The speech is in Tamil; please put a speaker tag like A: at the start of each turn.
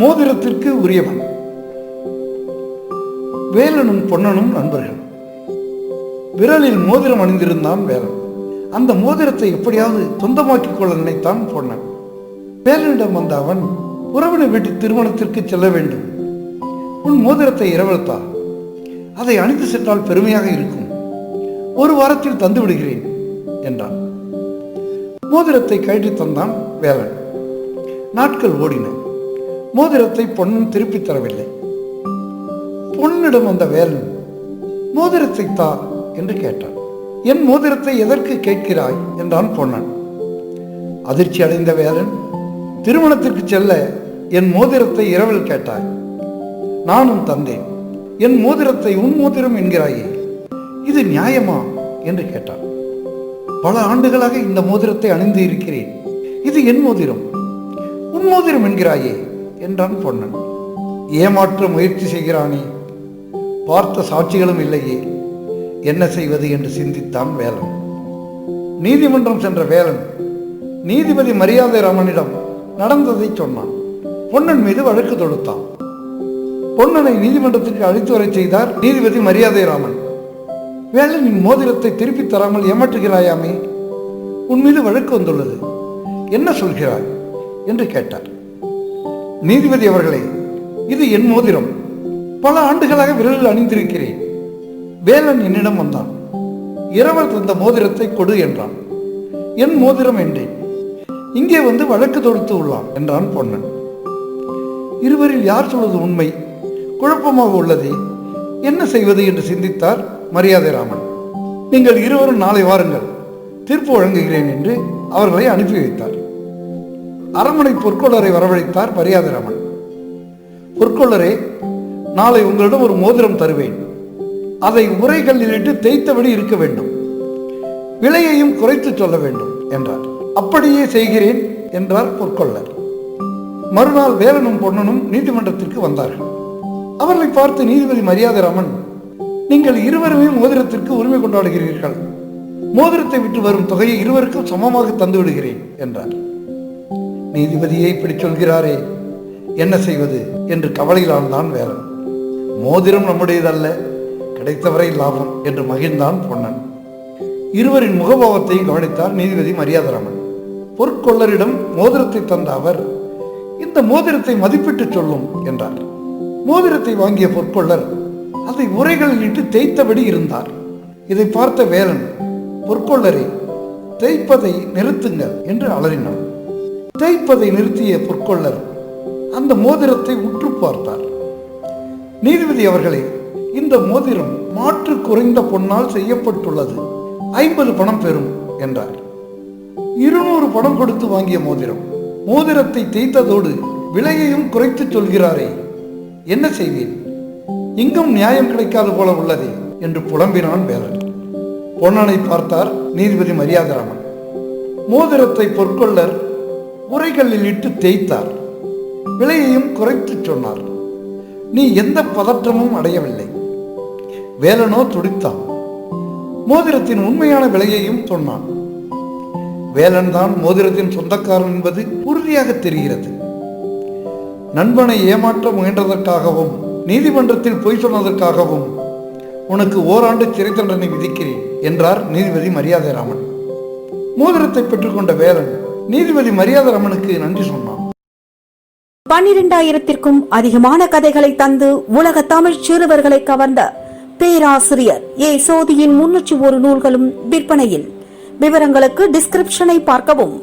A: மோதிரத்திற்கு உரியவன். வேலனும் பொன்னனும் நண்பர்கள். விரலில் மோதிரம் அணிந்திருந்தான் வேலன். அந்த மோதிரத்தை எப்படியாவது சொந்தமாக்கிக் கொள்ள நினைத்தான் பொன்னன். வேலனிடம் வந்த அவன், உறவினர் வீட்டு திருமணத்திற்கு செல்ல வேண்டும், உன் மோதிரத்தை இரவல்தா, அதை அணிந்து சென்றால் பெருமையாக இருக்கும், ஒரு வாரத்தில் தந்து விடுகிறேன் என்றான். மோதிரத்தை கழற்றி தந்தான் வேலன். நாட்கள் ஓடின. மோதிரத்தை பொன்னன் திருப்பி தரவில்லை. பொன்னிடம் வந்த வேலன், மோதிரத்தை தா என்று கேட்டான். என் மோதிரத்தை எதற்கு கேட்கிறாய் என்றான் பொன்னன். அதிர்ச்சி அடைந்த வேலன், திருமணத்திற்கு செல்ல என் மோதிரத்தை இரவில் கேட்டாய், நானும் தந்தேன், என் மோதிரத்தை உன் மோதிரம் என்கிறாயே, இது நியாயமா என்று கேட்டான். பல ஆண்டுகளாக இந்த மோதிரத்தை அணிந்து இருக்கிறேன், இது என் மோதிரம், உன் மோதிரம் என்கிறாயே என்றான் பொன்னன். ஏமாற்ற முயற்சி செய்கிறானே, பார்த்த சாட்சிகளும் இல்லையே, என்ன செய்வது என்று சிந்தித்தான் வேலன். நீதிமன்றம் சென்ற வேலன் நீதிபதி மரியாதை ராமனிடம் நடந்ததை சொன்னான். பொன்னன் மீது வழக்கு தொடுத்தான். பொன்னனை நீதிமன்றத்திற்கு அழைத்து வர செய்தார் நீதிபதி மரியாதை ராமன். வேலனின் மோதிரத்தை திருப்பி தராமல் ஏமாற்றுகிறாயாமே, உன் மீது வழக்கு வந்துள்ளது, என்ன சொல்கிறாய் என்று கேட்டார். நீதிபதி அவர்களே, இது என் மோதிரம், பல ஆண்டுகளாக விரலில் அணிந்திருக்கிறேன். வேலன் என்னிடம் வந்தான். இரவல் தந்த மோதிரத்தை கொடு என்றான். என் மோதிரம் என்றேன். இங்கே வந்து வழக்கு தொடுத்து உள்ளான் என்றான் பொன்னன். இருவரில் யார் சொல்வது உண்மை? குழப்பமாக உள்ளதே, என்ன செய்வது என்று சிந்தித்தார் மரியாதை ராமன். நீங்கள் இருவரும் நாளை வாருங்கள், தீர்ப்பு வழங்குகிறேன் என்று அவர்களை அனுப்பி வைத்தார். அரண்மனை பொற்கொள்ளரை வரவழைத்தார் மரியாதை ராமன். பொற்கொள்ளரே, நாளை உங்களிடம் ஒரு மோதிரம் தருவேன், அதை உரைகளிலிட்டு தேய்த்தபடி இருக்க வேண்டும், விலையையும் குறைத்து சொல்ல வேண்டும் என்றார். அப்படியே செய்கிறேன் என்றார் பொற்கொள்ளர். மறுநாள் வேலனும் பொன்னனும் நீதிமன்றத்திற்கு வந்தார்கள். அவர்களை பார்த்து நீதிபதி மரியாதை ராமன், நீங்கள் இருவருமே மோதிரத்திற்கு உரிமை கொண்டாடுகிறீர்கள், மோதிரத்தை விட்டு வரும் தொகையை இருவருக்கும் சமமாக தந்து விடுகிறேன் என்றார். நீதிபதியை இப்படி சொல்கிறாரே, என்ன செய்வது என்று கவலையில் ஆழ்ந்தான் வேலன். மோதிரம் நம்முடையதல்ல, கிடைத்தவரை லாபம் என்று மகிழ்ந்தான் பொன்னன். இருவரின் முகபாவத்தையும் கவனித்தார் நீதிபதி மரியாதை ராமன். பொற்கொள்ளரிடம் மோதிரத்தை தந்த அவர், இந்த மோதிரத்தை மதிப்பிட்டு சொல்லும் என்றார். மோதிரத்தை வாங்கிய பொற்கொள்ளர் அதை உரைகளில் இட்டு தேய்த்தபடி இருந்தார். இதை பார்த்த வேலன், பொற்கொள்ளரே, தேய்ப்பதை நிறுத்துங்கள் என்று அலறினான். தேய்ப்பதை நிறுத்திய பொற்கொள்ளர் அந்த மோதிரத்தை உற்று பார்த்தார். நீதிபதி அவர்களே, இந்த மோதிரம் மாற்று குறைந்த பொன்னால் செய்யப்பட்டுள்ளது, 50 பணம் பெறும் என்றார். 200 பணம் கொடுத்து வாங்கிய மோதிரம், மோதிரத்தை தேய்த்ததோடு விலையையும் குறைத்து சொல்கிறாரே, என்ன செய்வேன்? இங்கும் நியாயம் கிடைக்காது போல உள்ளதே என்று புலம்பினான் வேலன். பொன்னனை பார்த்தார் நீதிபதி மரியாதை ராமன். மோதிரத்தை பொற்கொள்ளர் உரைகளில் இட்டு தேய்த்தார், விலையையும் குறைத்து சொன்னார். நீ எந்த பதற்றமும் அடையவில்லை. வேலனோ துடித்தான். மோதிரத்தின் உண்மையான விலையையும் சொன்னான். வேலன் தான் மோதிரத்தின் சொந்தக்காரன் என்பது உறுதியாக தெரிகிறது. நண்பனை ஏமாற்ற முயன்றதற்காகவும் நீதிமன்றத்தில் பொய் சொன்னதற்காகவும் உனக்கு ஓராண்டு சிறை தண்டனை விதிக்கிறேன் என்றார் நீதிபதி மரியாதை ராமன். மோதிரத்தை பெற்றுக்கொண்ட வேலன் நீதிபதி மரியாதை ராமனுக்கு நன்றி சொன்னான்.
B: 12,000க்கும் அதிகமான கதைகளை தந்து உலக தமிழ் சிறுவர்களை கவர்ந்த பேராசிரியர் ஏ சோதியின் 301 நூல்களும் விற்பனையில். விவரங்களுக்கு டிஸ்கிரிப்ஷனை பார்க்கவும்.